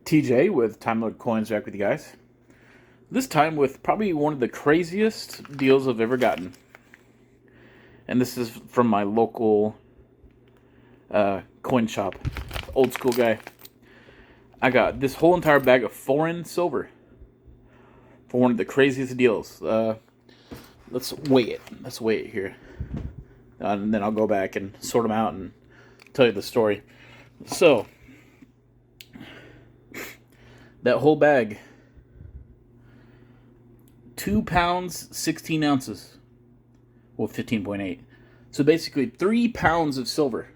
TJ with Time Lord Coins back with you guys. This time with probably one of the craziest deals I've ever gotten. And this is from my local coin shop. Old school guy. I got this whole entire bag of foreign silver for one of the craziest deals. Let's weigh it. Let's weigh it here. And then I'll go back and sort them out and tell you the story. So, that whole bag, 2 pounds, 16 ounces. Well, 15.8. So basically 3 pounds of silver.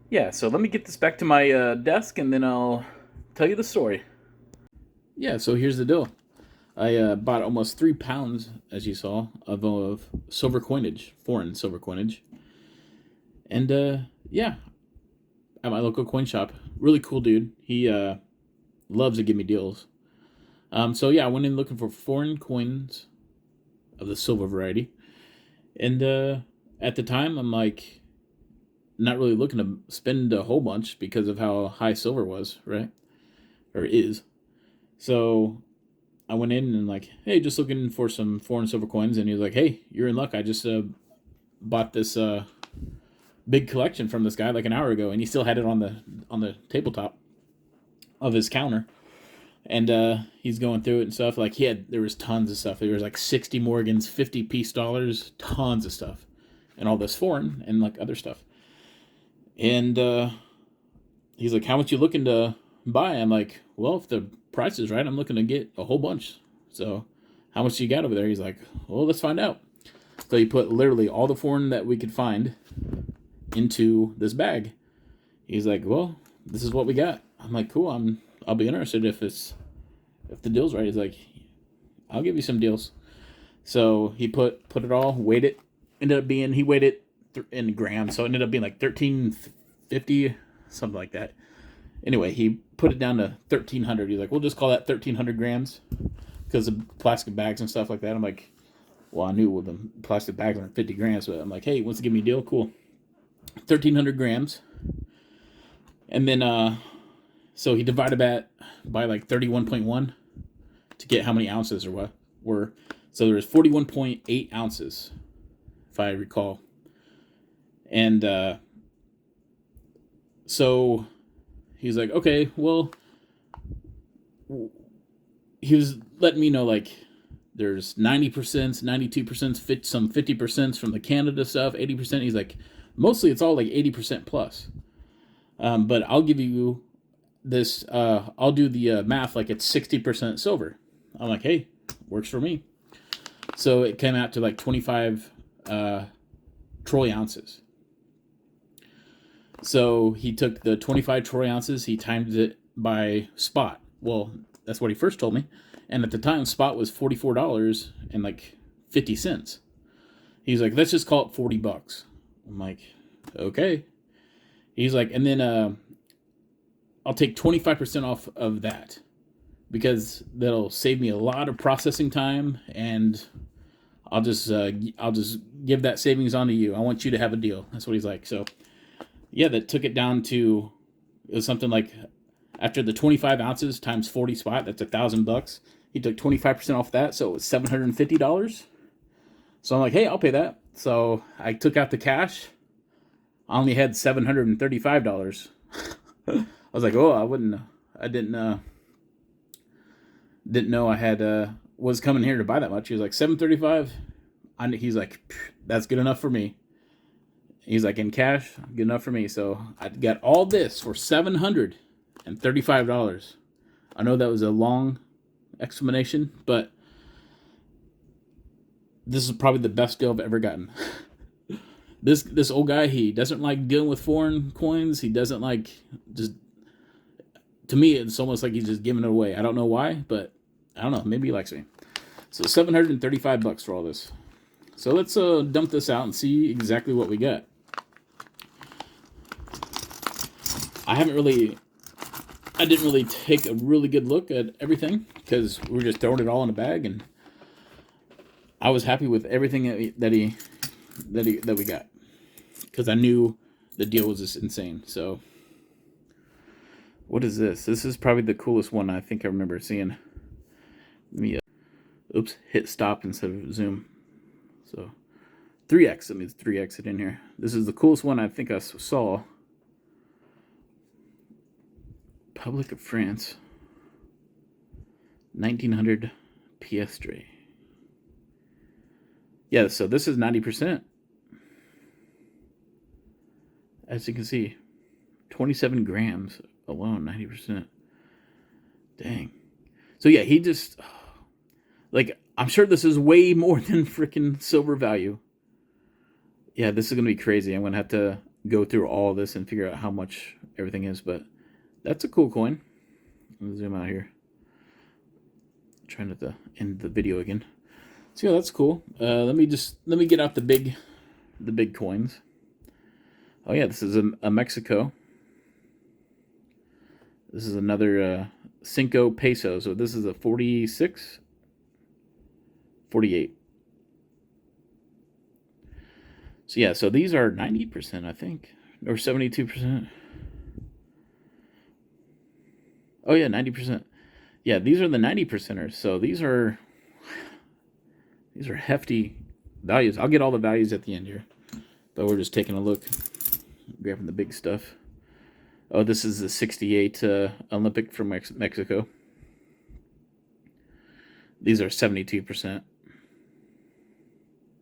Yeah, so let me get this back to my desk and then I'll tell you the story. Yeah, so here's the deal. I bought almost 3 pounds, as you saw, of silver coinage, foreign silver coinage. And yeah, at my local coin shop. Really cool dude. He loves to give me deals. So yeah, I went in looking for foreign coins of the silver variety. And at the time, I'm like, not really looking to spend a whole bunch because of how high silver was, right? Or is. So I went in and like, hey, just looking for some foreign silver coins. And he was like, hey, you're in luck. I just bought this big collection from this guy like an hour ago, and he still had it on the tabletop of his counter. And he's going through it and stuff. Like there was tons of stuff. There was like 60 Morgans, 50 piece dollars, tons of stuff, and all this foreign and like other stuff. And he's like, how much you looking to buy? I'm like, well, if the price is right, I'm looking to get a whole bunch. So how much you got over there? He's like, well, let's find out. So he put literally all the foreign that we could find into this bag. He's like, well, this is what we got. I'm like, cool. I'll be interested if the deal's right. He's like, I'll give you some deals. So he put it all, weighed it. He weighed it in grams, so it ended up being like 1350, something like that. Anyway, he put it down to 1300. He's like, we'll just call that 1300 grams because of plastic bags and stuff like that. I'm like, well, I knew with the plastic bags aren't 50 grams, but I'm like, hey, wants to give me a deal? Cool. 1300 grams. And then so he divided that by like 31.1 to get how many ounces or what were. So there was 41.8 ounces, if I recall. And so he's like, okay, well, he was letting me know like there's 90%, 92%, some 50% from the Canada stuff, 80%. He's like, mostly it's all like 80% plus. But I'll give you this, I'll do the math like it's 60% silver. I'm like, hey, works for me. So it came out to like 25 troy ounces. So he took the 25 troy ounces, he timed it by spot. Well, that's what he first told me. And at the time, spot was $44 and like 50 cents. He's like, let's just call it $40. I'm like, okay. He's like, and then I'll take 25% off of that because that'll save me a lot of processing time, and I'll just give that savings on to you. I want you to have a deal. That's what he's like. So yeah, that took it down to, it was something like after the 25 ounces times 40 spot, that's $1,000. He took 25% off that, so it was $750. So I'm like, hey, I'll pay that. So I took out the cash. I only had $735. I was like, oh, I didn't know I had was coming here to buy that much. He was like, $735. He's like, that's good enough for me. He's like, in cash, good enough for me. So I got all this for $735. I know that was a long explanation, but this is probably the best deal I've ever gotten. This old guy, he doesn't like dealing with foreign coins. He doesn't like, just, to me, it's almost like he's just giving it away. I don't know why, but I don't know. Maybe he likes me. So $735 for all this. So let's dump this out and see exactly what we got. I didn't really take a really good look at everything because we were just throwing it all in a bag, and I was happy with everything that we got because I knew the deal was just insane. So What is this? This is probably the coolest one I think I remember seeing. Let me, oops, hit stop instead of zoom. So 3x, that means 3x it in here. This is the coolest one I think I saw. Republic of France, 1900 piastre. Yeah, so this is 90%. As you can see, 27 grams alone, 90%. Dang. So yeah, he just, like, I'm sure this is way more than freaking silver value. Yeah, this is going to be crazy. I'm going to have to go through all this and figure out how much everything is, but that's a cool coin. Let me zoom out here. Trying not to end the video again. So yeah, that's cool. Let me get out the big coins. Oh yeah, this is a Mexico. This is another 5 pesos. So this is a 46, 48. So yeah, so these are 90%, I think, or 72%. Oh yeah, 90%. Yeah, these are the 90%ers. So these are hefty values. I'll get all the values at the end here, but we're just taking a look, grabbing the big stuff. Oh, this is the 68 Olympic from Mexico. These are 72%,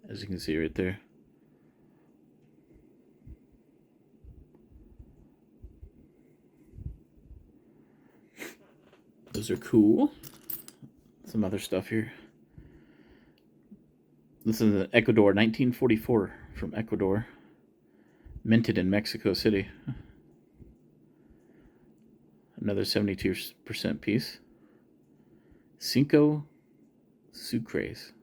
as you can see right there. Those are cool. Some other stuff here. This is an Ecuador, 1944 from Ecuador. Minted in Mexico City. Another 72% piece. 5 Sucres.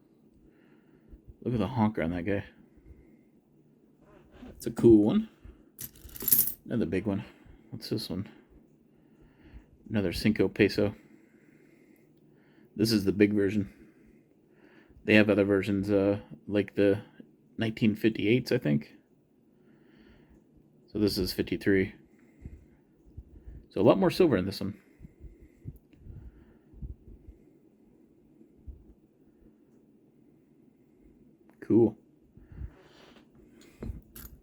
Look at the honker on that guy. That's a cool one. Another big one. What's this one? Another 5 peso. This is the big version. They have other versions, like the 1958s, I think. So this is 53. So a lot more silver in this one. Cool.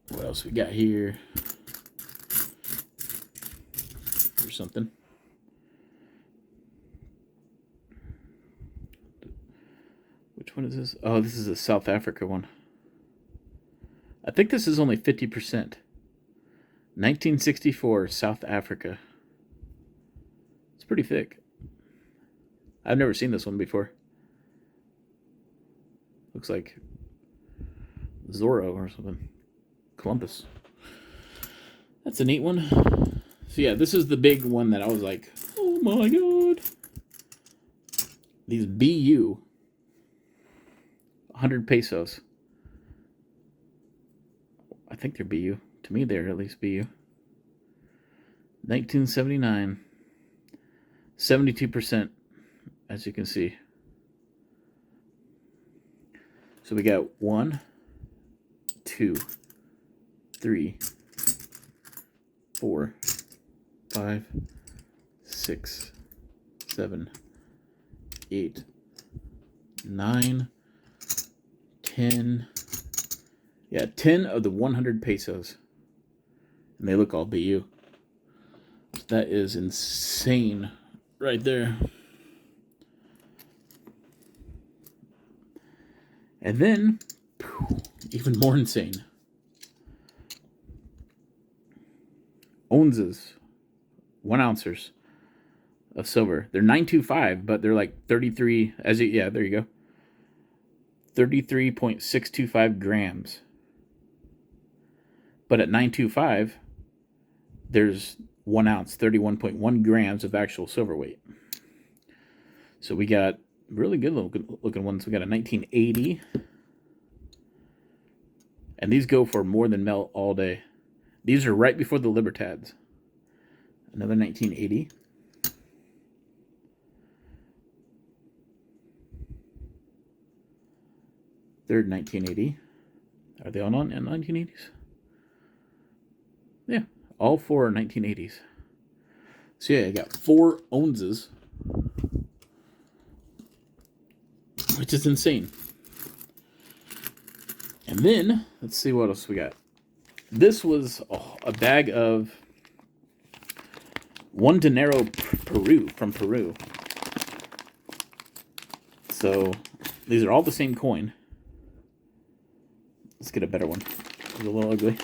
What else we got here? Or something. Which one is this? Oh, this is a South Africa one. I think this is only 50%. 1964, South Africa. It's pretty thick. I've never seen this one before. Looks like Zorro or something. Columbus. That's a neat one. So yeah, this is the big one that I was like, oh my god. These BU. 100 pesos. I think they're BU. To me, they're at least BU. 1979. 72%, as you can see. So we got 1, 2, 3, 4, 5, 6, 7, 8, 9, 10. Yeah, 10 of the 100 pesos. And they look all BU. That is insane right there. And then, even more insane. Onzas. 1 ounces of silver. They're 925, but they're like 33, yeah, there you go. 33.625 grams. But at 925, there's 1 ounce, 31.1 grams of actual silver weight. So we got really good looking ones. We got a 1980. And these go for more than melt all day. These are right before the Libertads. Another 1980. Third 1980. Are they all on 1980s? Yeah, all 4 are 1980s. So yeah, I got 4 ounces, which is insane. And then, let's see what else we got. This was a bag of 1 dinero from Peru. So, these are all the same coin. Let's get a better one. It's a little ugly.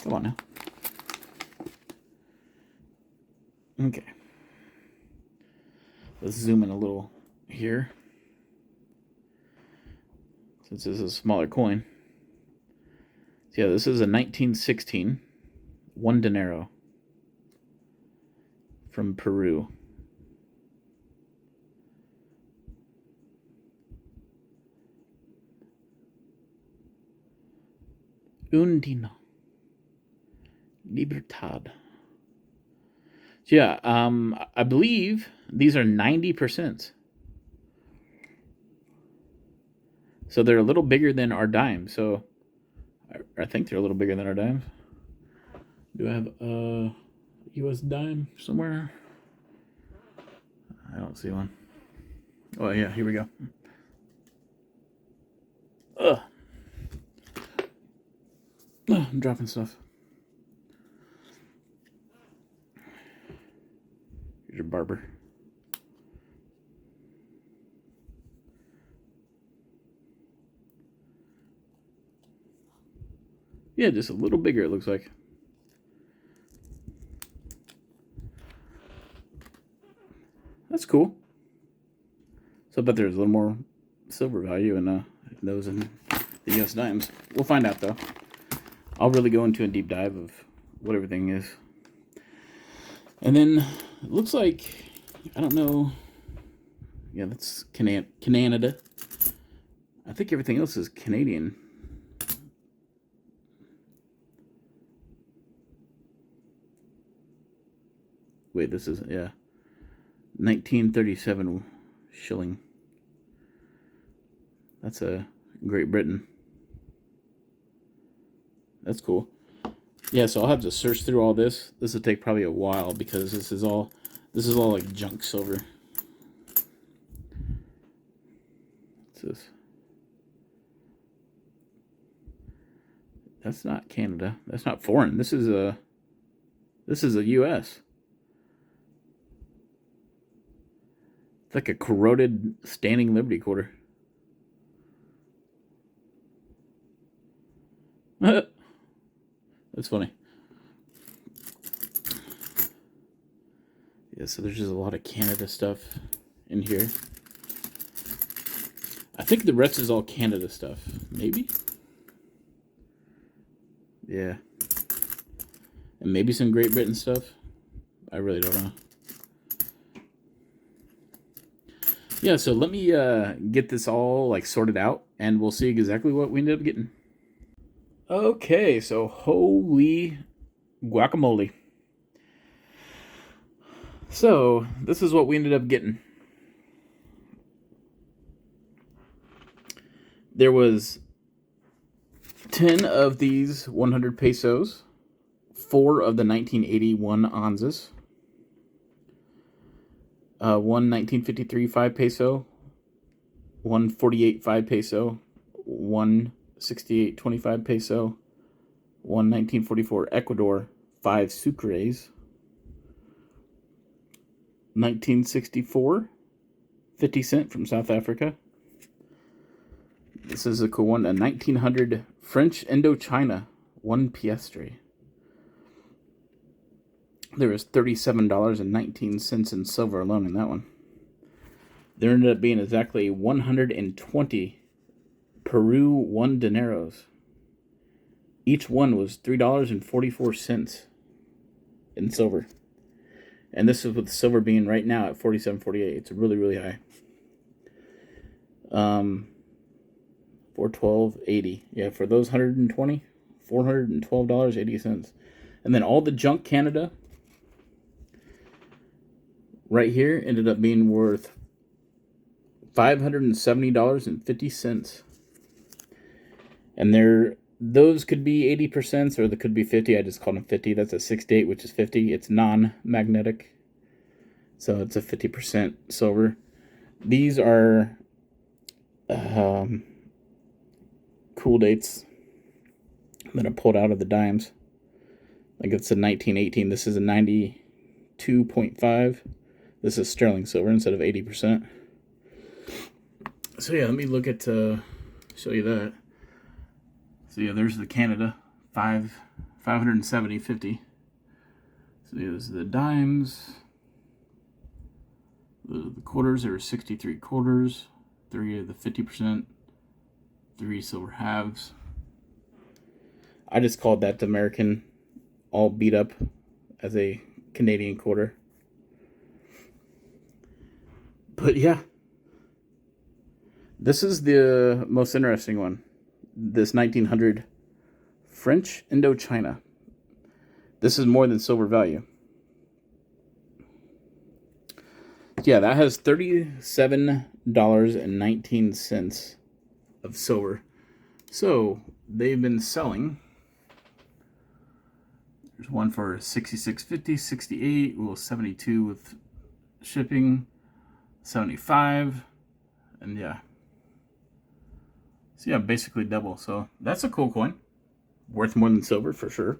Come on now. Okay. Let's zoom in a little here. Since this is a smaller coin. So yeah, this is a 1916 1 dinero from Peru. Undino. Libertad. So yeah, I believe these are 90%. So they're a little bigger than our dimes. So I think they're a little bigger than our dimes. Do I have a US dime somewhere? I don't see one. Oh yeah, here we go. Ugh. Oh, I'm dropping stuff. Here's your barber. Yeah, just a little bigger, it looks like. That's cool. So I bet there's a little more silver value in those in the US dimes. We'll find out, though. I'll really go into a deep dive of what everything is. And then, it looks like, I don't know. Yeah, that's Canada. I think everything else is Canadian. Wait, this is, yeah. 1937 shilling. That's a Great Britain. That's cool. Yeah, so I'll have to search through all this. This will take probably a while because this is all like junk silver. What's this? That's not Canada. That's not foreign. This is a US. It's like a corroded Standing Liberty quarter. That's funny. Yeah, so there's just a lot of Canada stuff in here. I think the rest is all Canada stuff. Maybe? Yeah. And maybe some Great Britain stuff. I really don't know. Yeah, so let me get this all like sorted out, and we'll see exactly what we ended up getting. Okay, so holy guacamole. So this is what we ended up getting. There was 10 of these 100 pesos, 4 of the 1981 onzas, 1 1953 5 peso, 1 48 5 peso, 1 68 25 peso, 1 1944 Ecuador 5 sucres, 1964 50 cent from South Africa. This is a cool one. A 1900 French Indochina 1 piastre. There was $37.19 in silver alone in that one. There ended up being exactly 120 Peru 1 dineros. Each one was $3.44 in silver. And this is with silver being right now at 47.48. It's really, really high. 412.80. Yeah, for those 120, $412.80. And then all the junk Canada right here ended up being worth $570.50. And they're those could be 80%, or they could be 50. I just called them 50. That's a 68, which is 50. It's non-magnetic, so it's a 50% silver. These are cool dates that I pulled out of the dimes. Like it's a 1918. This is a 92.5. This is sterling silver instead of 80%. So yeah, let me look at show you that. So yeah, there's the Canada 570.50. So there's the dimes. The quarters are 63 quarters. 3 of the 50%. 3 silver halves. I just called that the American, all beat up as a Canadian quarter. But yeah, this is the most interesting one. This 1900 French Indochina. This is more than silver value. Yeah, that has $37.19 of silver. So they've been selling. There's one for $66.50, $68, well, $72 with shipping, $75, and yeah. So yeah, basically double. So that's a cool coin, worth more than silver for sure.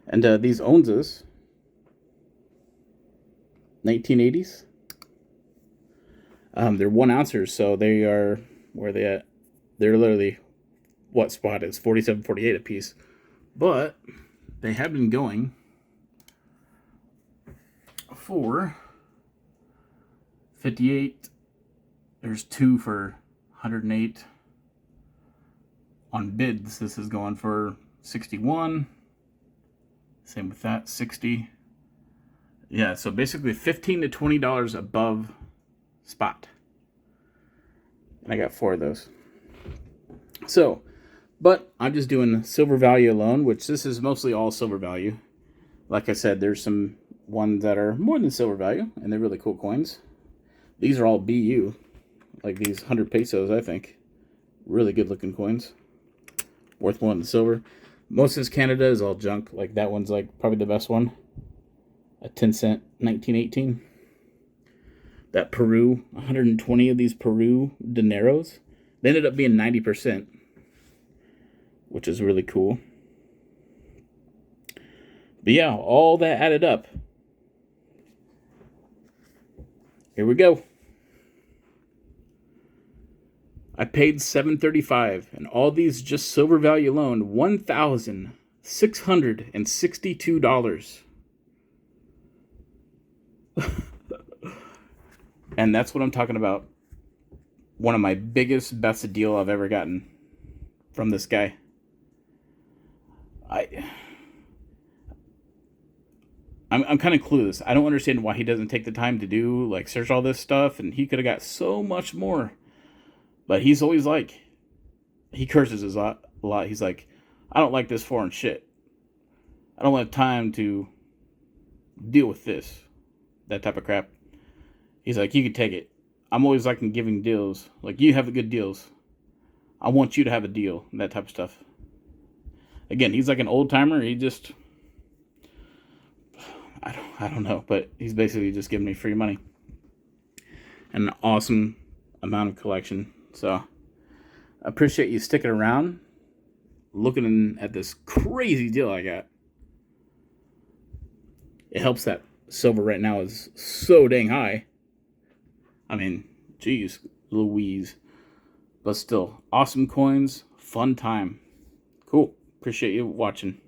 And these onzas, 1980s. They're 1 ounces, so they are, where are they at? They're literally, what spot is 47.48 a piece, but they have been going for 58. There's 2 for 108 on bids. This is going for 61. Same with that, 60. Yeah, so basically $15 to $20 above spot. And I got 4 of those. So, but I'm just doing silver value alone, which this is mostly all silver value. Like I said, there's some ones that are more than silver value, and they're really cool coins. These are all BU, like these 100 pesos, I think. Really good looking coins. Worth more than silver. Most of this Canada is all junk. Like that one's like probably the best one. A 10-cent 1918. That Peru, 120 of these Peru dineros. They ended up being 90%, which is really cool. But yeah, all that added up. Here we go. I paid $7.35, and all these just silver value alone, $1,662. And that's what I'm talking about. One of my biggest, best deal I've ever gotten from this guy. I'm kind of clueless. I don't understand why he doesn't take the time to do, like, search all this stuff, and he could have got so much more. But he's always like, he curses a lot. He's like, I don't like this foreign shit. I don't have time to deal with this. That type of crap. He's like, you can take it. I'm always like giving deals. Like, you have the good deals. I want you to have a deal. That type of stuff. Again, he's like an old timer. He just, I don't know. But he's basically just giving me free money. And an awesome amount of collection. So, I appreciate you sticking around. Looking at this crazy deal I got. It helps that silver right now is so dang high. I mean, geez, Louise. But still, awesome coins, fun time. Cool. Appreciate you watching.